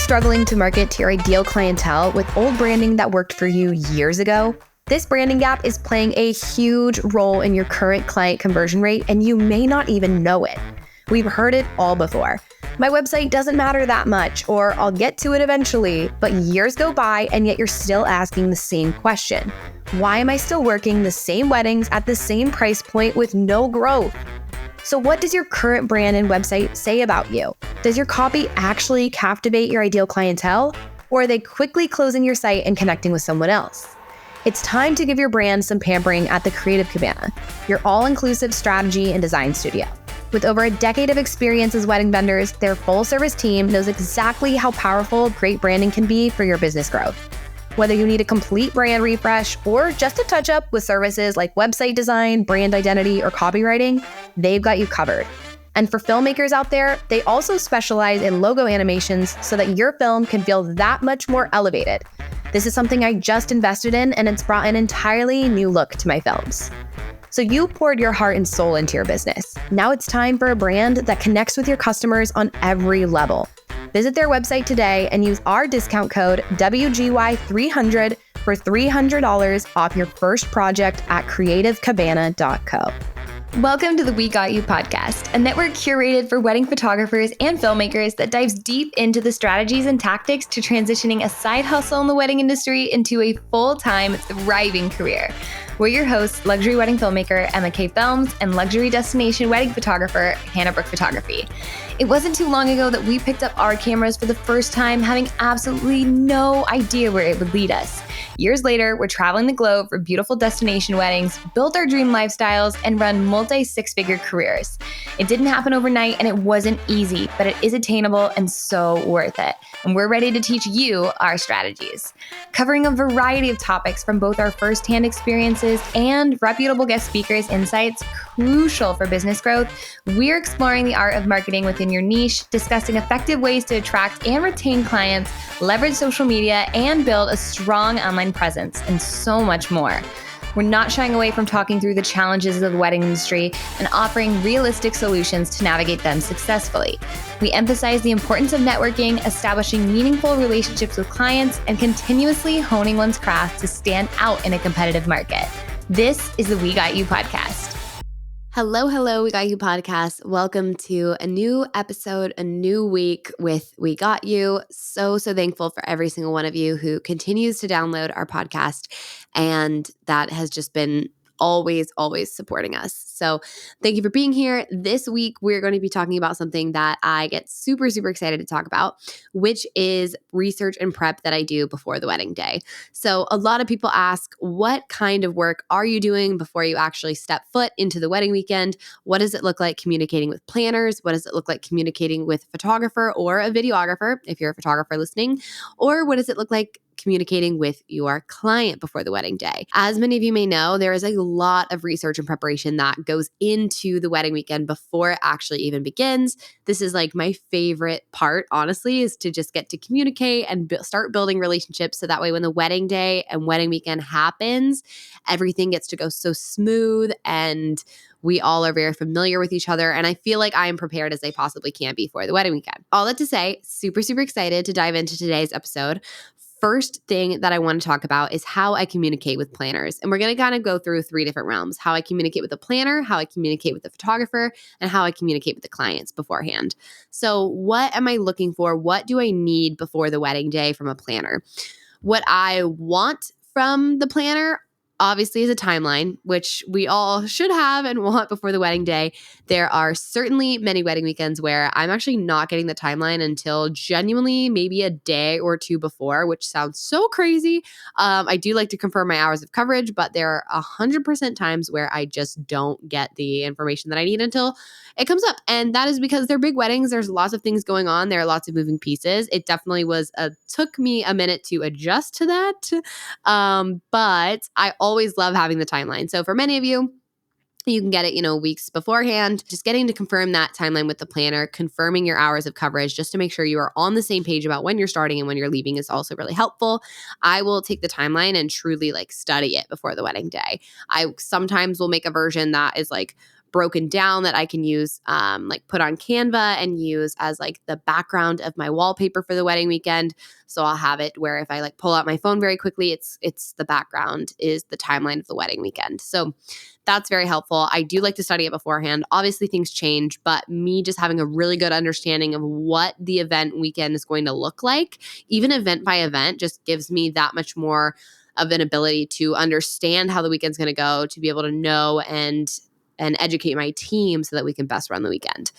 struggling to market to your ideal clientele with old branding that worked for you years ago? This branding gap is playing a huge role in your current client conversion rate, and you may not even know it. We've heard it all before. My website doesn't matter that much, or I'll get to it eventually, but years go by and yet you're still asking the same question. Why am I still working the same weddings at the same price point with no growth? So what does your current brand and website say about you? Does your copy actually captivate your ideal clientele, or are they quickly closing your site and connecting with someone else? It's time to give your brand some pampering at the Creative Cabana, your all-inclusive strategy and design studio. With over a decade of experience as wedding vendors, their full-service team knows exactly how powerful great branding can be for your business growth. Whether you need a complete brand refresh or just a touch-up with services like website design, brand identity, or copywriting, they've got you covered. And for filmmakers out there, they also specialize in logo animations so that your film can feel that much more elevated. This is something I just invested in, and it's brought an entirely new look to my films. So you poured your heart and soul into your business. Now it's time for a brand that connects with your customers on every level. Visit their website today and use our discount code WGY300 for $300 off your first project at creativecabana.co. Welcome to the We Got You podcast, a network curated for wedding photographers and filmmakers that dives deep into the strategies and tactics to transitioning a side hustle in the wedding industry into a full-time, thriving career. We're your hosts, luxury wedding filmmaker Emma K. Films and luxury destination wedding photographer Hannah Brook Photography. It wasn't too long ago that we picked up our cameras for the first time, having absolutely no idea where it would lead us. Years later, we're traveling the globe for beautiful destination weddings, build our dream lifestyles, and run multi-six-figure careers. It didn't happen overnight and it wasn't easy, but it is attainable and so worth it. And we're ready to teach you our strategies. Covering a variety of topics from both our firsthand experiences and reputable guest speakers' insights crucial for business growth, we're exploring the art of marketing within your niche, discussing effective ways to attract and retain clients, leverage social media, and build a strong online presence, and so much more. We're not shying away from talking through the challenges of the wedding industry and offering realistic solutions to navigate them successfully. We emphasize the importance of networking, establishing meaningful relationships with clients, and continuously honing one's craft to stand out in a competitive market. This is the We Got You podcast. Hello, We Got You podcast. Welcome to a new episode, a new week with We Got You. So thankful for every single one of you who continues to download our podcast, and that has just been always supporting us. So thank you for being here. This week, we're going to be talking about something that I get super excited to talk about, which is research and prep that I do before the wedding day. So a lot of people ask, what kind of work are you doing before you actually step foot into the wedding weekend? What does it look like communicating with planners? What does it look like communicating with a photographer or a videographer, if you're a photographer listening? Or what does it look like communicating with your client before the wedding day? As many of you may know, there is a lot of research and preparation that goes into the wedding weekend before it actually even begins. This is like my favorite part, honestly, is to just get to communicate and start building relationships so that way when the wedding day and wedding weekend happens, everything gets to go so smooth and we all are very familiar with each other. And I feel like I am prepared as I possibly can be for the wedding weekend. All that to say, super excited to dive into today's episode. First thing that I want to talk about is how I communicate with planners. And we're going to kind of go through three different realms: how I communicate with a planner, how I communicate with the photographer, and how I communicate with the clients beforehand. So what am I looking for? What do I need before the wedding day from a planner? What I want from the planner, obviously, is a timeline, which we all should have and want before the wedding day. There are certainly many wedding weekends where I'm actually not getting the timeline until genuinely maybe a day or two before, which sounds so crazy. I do like to confirm my hours of coverage, but there are 100% times where I just don't get the information that I need until it comes up. And that is because they're big weddings. There's lots of things going on. There are lots of moving pieces. It definitely took me a minute to adjust to that. But I always love having the timeline. So for many of you, you can get it, weeks beforehand. Just getting to confirm that timeline with the planner, confirming your hours of coverage just to make sure you are on the same page about when you're starting and when you're leaving is also really helpful. I will take the timeline and truly study it before the wedding day. I sometimes will make a version that is broken down that I can use, like put on Canva and use as like the background of my wallpaper for the wedding weekend. So I'll have it where if I like pull out my phone very quickly, it's the background is the timeline of the wedding weekend. So that's very helpful. I do like to study it beforehand. Obviously things change, but me just having a really good understanding of what the event weekend is going to look like, even event by event, just gives me that much more of an ability to understand how the weekend's going to go, to be able to know and educate my team so that we can best run the weekend.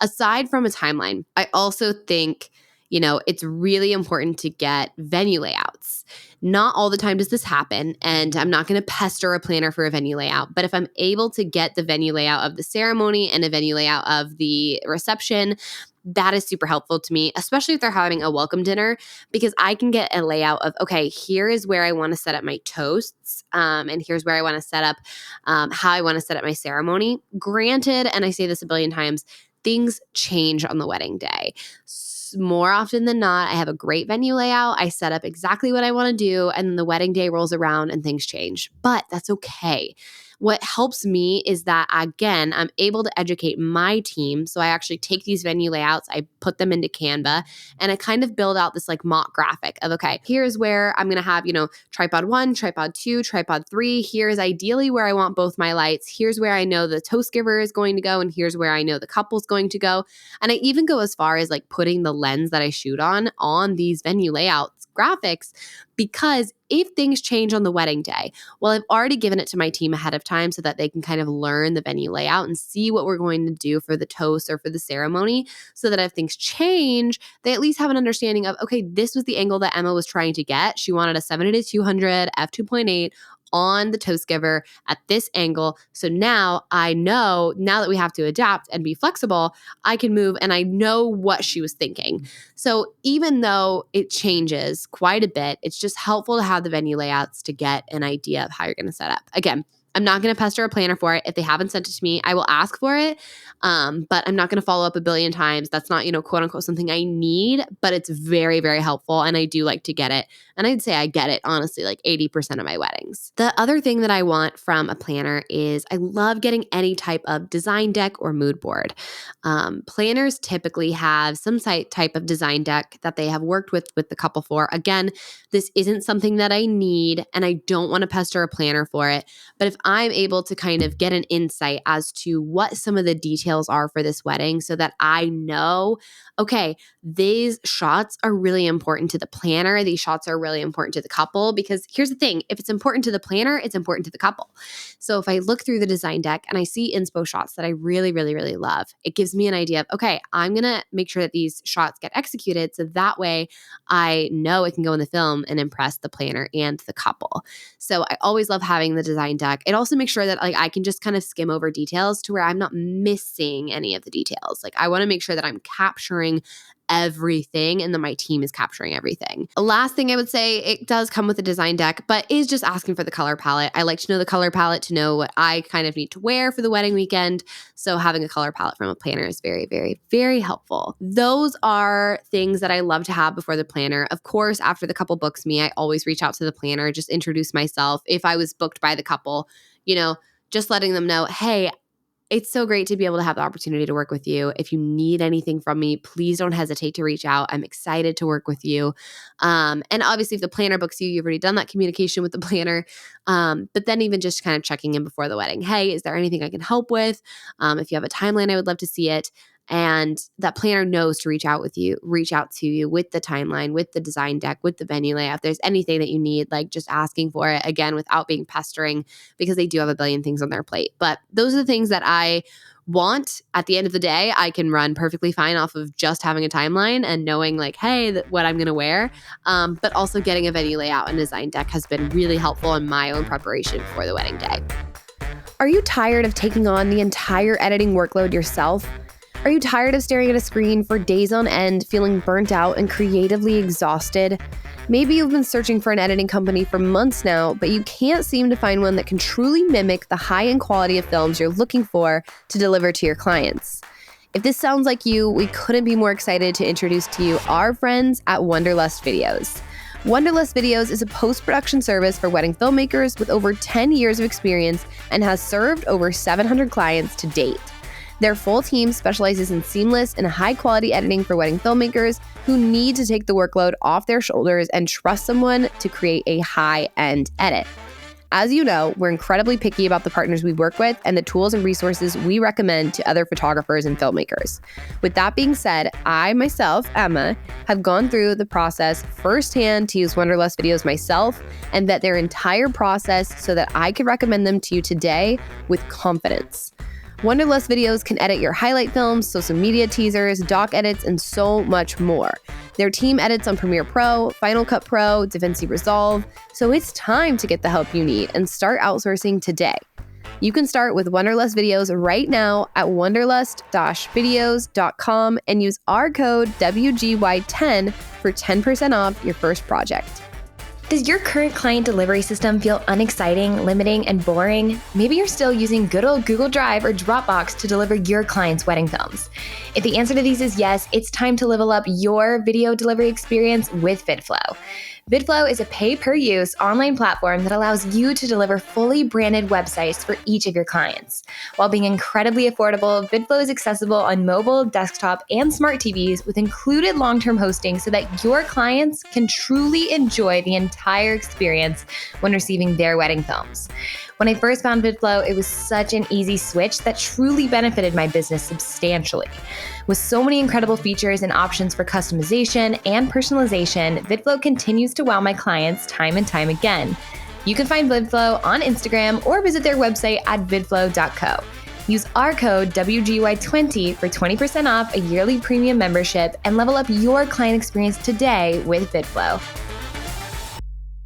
Aside from a timeline, I also think, it's really important to get venue layouts. Not all the time does this happen, and I'm not going to pester a planner for a venue layout, but if I'm able to get the venue layout of the ceremony and a venue layout of the reception, that is super helpful to me, especially if they're having a welcome dinner, because I can get a layout of, okay, here is where I want to set up my toasts, and here's where I want to set up how I want to set up my ceremony. Granted, and I say this a billion times, things change on the wedding day. More often than not, I have a great venue layout. I set up exactly what I want to do, and then the wedding day rolls around and things change. But that's okay. What helps me is that, again, I'm able to educate my team. So I actually take these venue layouts, I put them into Canva, and I kind of build out this like mock graphic of, okay, here's where I'm going to have, tripod 1, tripod 2, tripod 3. Here's ideally where I want both my lights. Here's where I know the toast giver is going to go, and here's where I know the couple's going to go. And I even go as far as like putting the lens that I shoot on these venue layouts graphics, because if things change on the wedding day, well, I've already given it to my team ahead of time so that they can kind of learn the venue layout and see what we're going to do for the toast or for the ceremony, so that if things change, they at least have an understanding of, okay, this was the angle that Emma was trying to get. She wanted a 70-200 f2.8 on the toast giver at this angle. So now I know, now that we have to adapt and be flexible, I can move and I know what she was thinking. So even though it changes quite a bit, it's just helpful to have the venue layouts to get an idea of how you're going to set up. Again, I'm not going to pester a planner for it. If they haven't sent it to me, I will ask for it. But I'm not going to follow up a billion times. That's not, quote unquote, something I need, but it's very, very helpful. And I do like to get it. And I'd say I get it, honestly, like 80% of my weddings. The other thing that I want from a planner is I love getting any type of design deck or mood board. Planners typically have some type of design deck that they have worked with the couple for. Again, this isn't something that I need, and I don't want to pester a planner for it. But if I'm able to kind of get an insight as to what some of the details are for this wedding, so that I know, okay, these shots are really important to the planner. These shots are really important to the couple, because here's the thing, if it's important to the planner, it's important to the couple. So if I look through the design deck and I see inspo shots that I really, really, really love, it gives me an idea of, okay, I'm going to make sure that these shots get executed, so that way I know it can go in the film and impress the planner and the couple. So I always love having the design deck. It also makes sure that like I can just kind of skim over details to where I'm not missing any of the details. Like I want to make sure that I'm capturing everything and then my team is capturing everything. The last thing I would say, it does come with a design deck, but is just asking for the color palette. I like to know the color palette to know what I kind of need to wear for the wedding weekend. So having a color palette from a planner is very, very, very helpful. Those are things that I love to have before the planner. Of course, after the couple books me, I always reach out to the planner, just introduce myself. If I was booked by the couple, just letting them know, hey, it's so great to be able to have the opportunity to work with you. If you need anything from me, please don't hesitate to reach out. I'm excited to work with you. And obviously, if the planner books you, you've already done that communication with the planner. But then even just kind of checking in before the wedding. Hey, is there anything I can help with? If you have a timeline, I would love to see it. And that planner knows to reach out to you with the timeline, with the design deck, with the venue layout. If there's anything that you need, like just asking for it, again, without being pestering, because they do have a billion things on their plate. But those are the things that I want. At the end of the day, I can run perfectly fine off of just having a timeline and knowing like, hey, what I'm going to wear. But also getting a venue layout and design deck has been really helpful in my own preparation for the wedding day. Are you tired of taking on the entire editing workload yourself? Are you tired of staring at a screen for days on end, feeling burnt out and creatively exhausted? Maybe you've been searching for an editing company for months now, but you can't seem to find one that can truly mimic the high-end quality of films you're looking for to deliver to your clients. If this sounds like you, we couldn't be more excited to introduce to you our friends at Wonderlust Videos. Wonderlust Videos is a post-production service for wedding filmmakers with over 10 years of experience and has served over 700 clients to date. Their full team specializes in seamless and high-quality editing for wedding filmmakers who need to take the workload off their shoulders and trust someone to create a high-end edit. As you know, we're incredibly picky about the partners we work with and the tools and resources we recommend to other photographers and filmmakers. With that being said, I myself, Emma, have gone through the process firsthand to use Wonderlust Videos myself and vet their entire process so that I could recommend them to you today with confidence. Wonderlust Videos can edit your highlight films, social media teasers, doc edits, and so much more. Their team edits on Premiere Pro, Final Cut Pro, DaVinci Resolve, so it's time to get the help you need and start outsourcing today. You can start with Wonderlust Videos right now at wonderlust-videos.com and use our code WGY10 for 10% off your first project. Does your current client delivery system feel unexciting, limiting, and boring? Maybe you're still using good old Google Drive or Dropbox to deliver your clients' wedding films. If the answer to these is yes, it's time to level up your video delivery experience with VidFlow. VidFlow is a pay-per-use online platform that allows you to deliver fully branded websites for each of your clients. While being incredibly affordable, VidFlow is accessible on mobile, desktop, and smart TVs with included long-term hosting so that your clients can truly enjoy the entire experience when receiving their wedding films. When I first found VidFlow, it was such an easy switch that truly benefited my business substantially. With so many incredible features and options for customization and personalization, VidFlow continues to wow my clients time and time again. You can find VidFlow on Instagram or visit their website at vidflow.co. Use our code WGY20 for 20% off a yearly premium membership and level up your client experience today with VidFlow.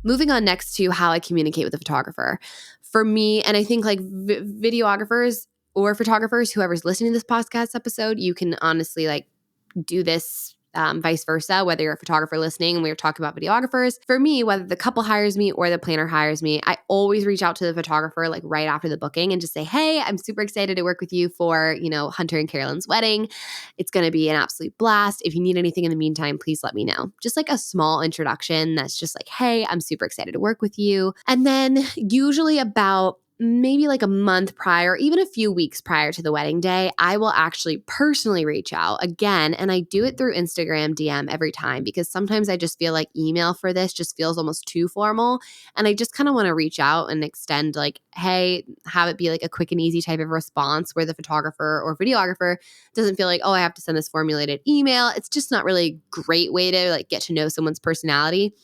Moving on next to how I communicate with a photographer. For me, and I think like videographers or photographers, whoever's listening to this podcast episode, you can honestly like do this vice versa, whether you're a photographer listening and we were talking about videographers. For me, whether the couple hires me or the planner hires me, I always reach out to the photographer like right after the booking and just say, hey, I'm super excited to work with you for, Hunter and Carolyn's wedding. It's going to be an absolute blast. If you need anything in the meantime, please let me know. Just like a small introduction that's just like, hey, I'm super excited to work with you. And then usually about maybe like a month prior, even a few weeks prior to the wedding day, I will actually personally reach out again. And I do it through Instagram DM every time because sometimes I just feel like email for this just feels almost too formal. And I just kind of want to reach out and extend like, hey, have it be like a quick and easy type of response where the photographer or videographer doesn't feel like, oh, I have to send this formulated email. It's just not really a great way to like get to know someone's personality.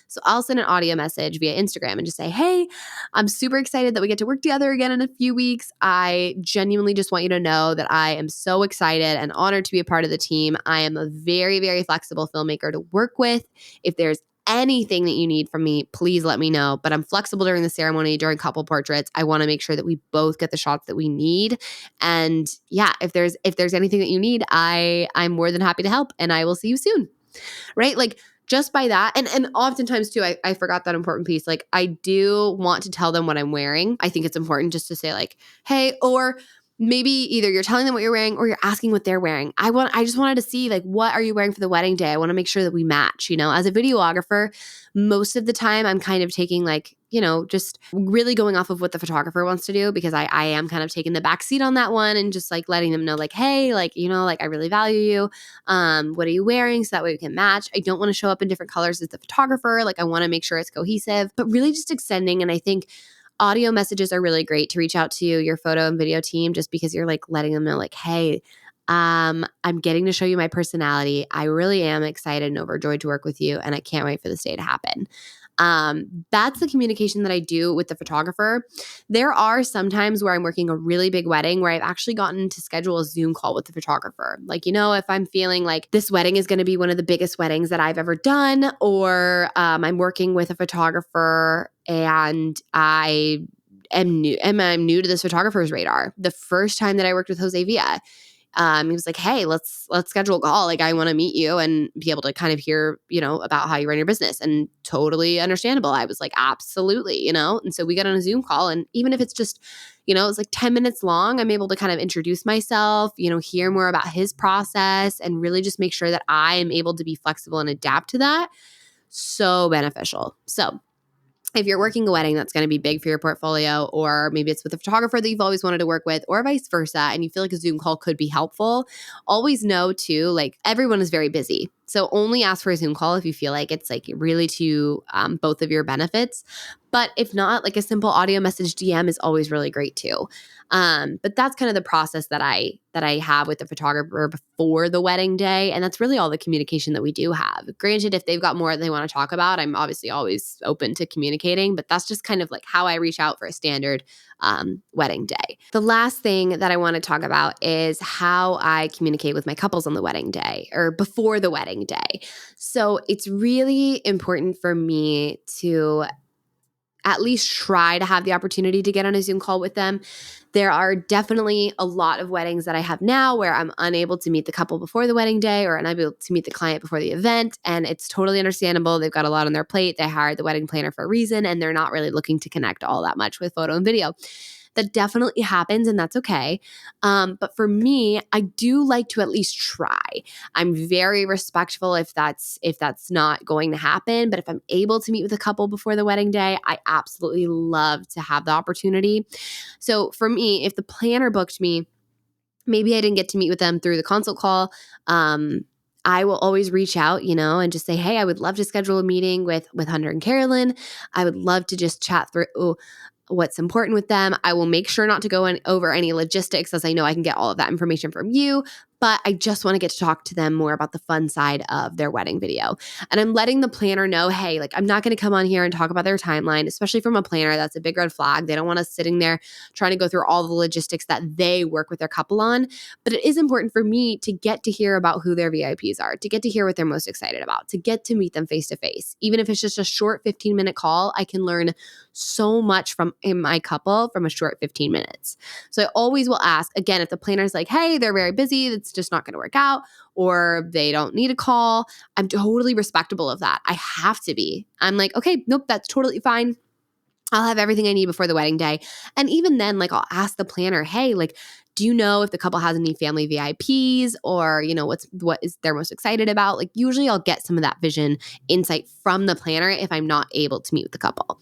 So I'll send an audio message via Instagram and just say, hey, I'm super excited that we get to work together again in a few weeks. I genuinely just want you to know that I am so excited and honored to be a part of the team. I am a very, very flexible filmmaker to work with. If there's anything that you need from me, please let me know. But I'm flexible during the ceremony, during couple portraits. I want to make sure that we both get the shots that we need. And yeah, if there's anything that you need, I'm more than happy to help. And I will see you soon. Right? Like just by that. And oftentimes too, I forgot that important piece. Like I do want to tell them what I'm wearing. I think it's important just to say like, hey, or maybe either you're telling them what you're wearing or you're asking what they're wearing. I just wanted to see like, what are you wearing for the wedding day? I want to make sure that we match, as a videographer, most of the time I'm kind of taking like, just really going off of what the photographer wants to do because I am kind of taking the back seat on that one and just like letting them know like, hey, like, like I really value you. What are you wearing? So that way we can match. I don't want to show up in different colors as the photographer. Like I want to make sure it's cohesive, but really just extending. And I think audio messages are really great to reach out to your photo and video team just because you're like letting them know like, hey, I'm getting to show you my personality. I really am excited and overjoyed to work with you. And I can't wait for this day to happen. That's the communication that I do with the photographer. There are some times where I'm working a really big wedding where I've actually gotten to schedule a Zoom call with the photographer. Like, if I'm feeling like this wedding is going to be one of the biggest weddings that I've ever done, or I'm working with a photographer and I'm new to this photographer's radar. The first time that I worked with Jose Villa, he was like, hey, let's schedule a call. Like, I want to meet you and be able to kind of hear, about how you run your business. And totally understandable. I was like, absolutely, And so we got on a Zoom call. And even if it's just, it's like 10 minutes long, I'm able to kind of introduce myself, hear more about his process and really just make sure that I am able to be flexible and adapt to that. So beneficial. So if you're working a wedding that's going to be big for your portfolio, or maybe it's with a photographer that you've always wanted to work with, or vice versa, and you feel like a Zoom call could be helpful, always know too, like everyone is very busy. So only ask for a Zoom call if you feel like it's like really to both of your benefits. But if not, like a simple audio message DM is always really great too. But that's kind of the process that I have with the photographer before the wedding day. And that's really all the communication that we do have. Granted, if they've got more that they want to talk about, I'm obviously always open to communicating, but that's just kind of like how I reach out for a standard wedding day. The last thing that I want to talk about is how I communicate with my couples on the wedding day or before the wedding day. So it's really important for me to at least try to have the opportunity to get on a Zoom call with them. There are definitely a lot of weddings that I have now where I'm unable to meet the couple before the wedding day or unable to meet the client before the event. And it's totally understandable. They've got a lot on their plate. They hired the wedding planner for a reason, and they're not really looking to connect all that much with photo and video. That definitely happens, and that's okay. But for me, I do like to at least try. I'm very respectful if that's not going to happen. But if I'm able to meet with a couple before the wedding day, I absolutely love to have the opportunity. So for me, if the planner booked me, maybe I didn't get to meet with them through the consult call. I will always reach out, and just say, hey, I would love to schedule a meeting with Hunter and Carolyn. I would love to just chat through what's important with them. I will make sure not to go over any logistics, as I know I can get all of that information from you, but I just want to get to talk to them more about the fun side of their wedding video. And I'm letting the planner know, hey, like I'm not going to come on here and talk about their timeline, especially from a planner. That's a big red flag. They don't want us sitting there trying to go through all the logistics that they work with their couple on. But it is important for me to get to hear about who their VIPs are, to get to hear what they're most excited about, to get to meet them face to face. Even if it's just a short 15-minute call, I can learn so much from my couple from a short 15 minutes. So I always will ask, again, if the planner's like, hey, they're very busy, it's just not going to work out, or they don't need a call, I'm totally respectable of that. I have to be. I'm like, okay, nope, that's totally fine. I'll have everything I need before the wedding day. And even then, like I'll ask the planner, hey, like, do you know if the couple has any family VIPs or, what is they're most excited about? Like usually I'll get some of that vision insight from the planner if I'm not able to meet with the couple.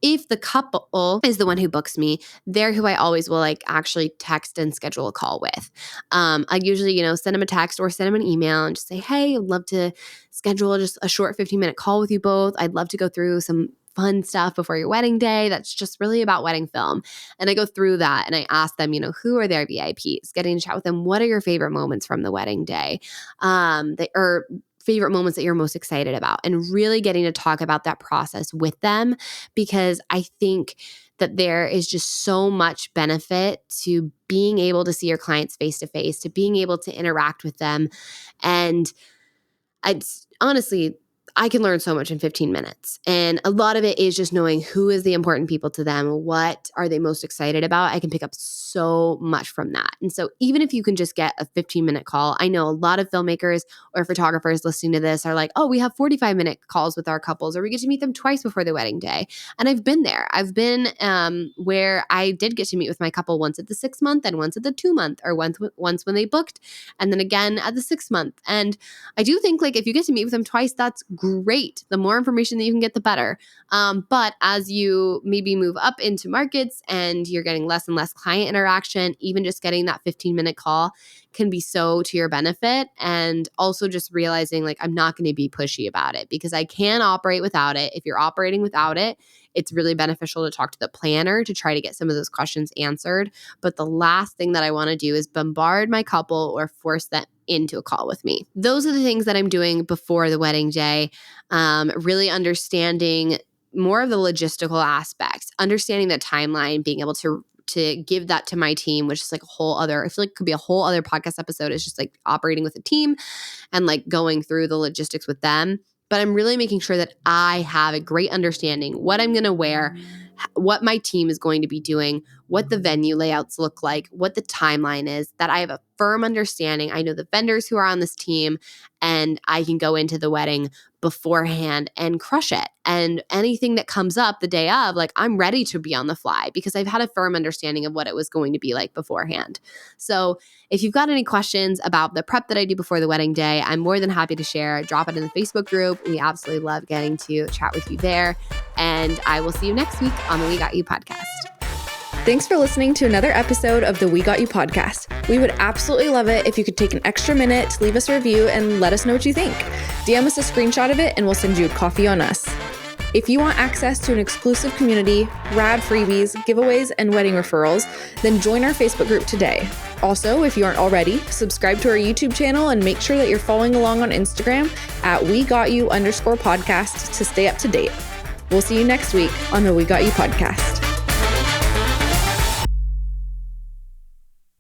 If the couple is the one who books me, they're who I always will like actually text and schedule a call with. I usually, send them a text or send them an email and just say, hey, I'd love to schedule just a short 15-minute call with you both. I'd love to go through some fun stuff before your wedding day. That's just really about wedding film. And I go through that and I ask them, who are their VIPs? Getting to chat with them. What are your favorite moments from the wedding day? Favorite moments that you're most excited about, and really getting to talk about that process with them, because I think that there is just so much benefit to being able to see your clients face to face, to being able to interact with them. And honestly, I can learn so much in 15 minutes. And a lot of it is just knowing who is the important people to them. What are they most excited about? I can pick up so much from that. And so even if you can just get a 15-minute call, I know a lot of filmmakers or photographers listening to this are like, oh, we have 45-minute calls with our couples, or we get to meet them twice before the wedding day. And I've been there. I've been where I did get to meet with my couple once at the 6 month and once at the 2 month, or once when they booked, and then again at the 6 month. And I do think like if you get to meet with them twice, that's great. The more information that you can get, the better. But as you maybe move up into markets and you're getting less and less client interaction, even just getting that 15-minute call can be so to your benefit. And also just realizing like I'm not going to be pushy about it because I can operate without it. If you're operating without it, it's really beneficial to talk to the planner to try to get some of those questions answered. But the last thing that I want to do is bombard my couple or force them into a call with me. Those are the things that I'm doing before the wedding day. Really understanding more of the logistical aspects, understanding the timeline, being able to give that to my team, which is like a whole other, I feel like could be a whole other podcast episode. It's just like operating with a team and like going through the logistics with them. But I'm really making sure that I have a great understanding what I'm going to wear, what my team is going to be doing, what the venue layouts look like, what the timeline is, that I have a firm understanding. I know the vendors who are on this team, and I can go into the wedding beforehand and crush it. And anything that comes up the day of, like, I'm ready to be on the fly because I've had a firm understanding of what it was going to be like beforehand. So if you've got any questions about the prep that I do before the wedding day, I'm more than happy to share. Drop it in the Facebook group. We absolutely love getting to chat with you there. And I will see you next week on the We Got You podcast. Thanks for listening to another episode of the We Got You podcast. We would absolutely love it if you could take an extra minute to leave us a review and let us know what you think. DM us a screenshot of it and we'll send you a coffee on us. If you want access to an exclusive community, rad freebies, giveaways, and wedding referrals, then join our Facebook group today. Also, if you aren't already, subscribe to our YouTube channel and make sure that you're following along on Instagram at WeGotYou_podcast to stay up to date. We'll see you next week on the We Got You podcast.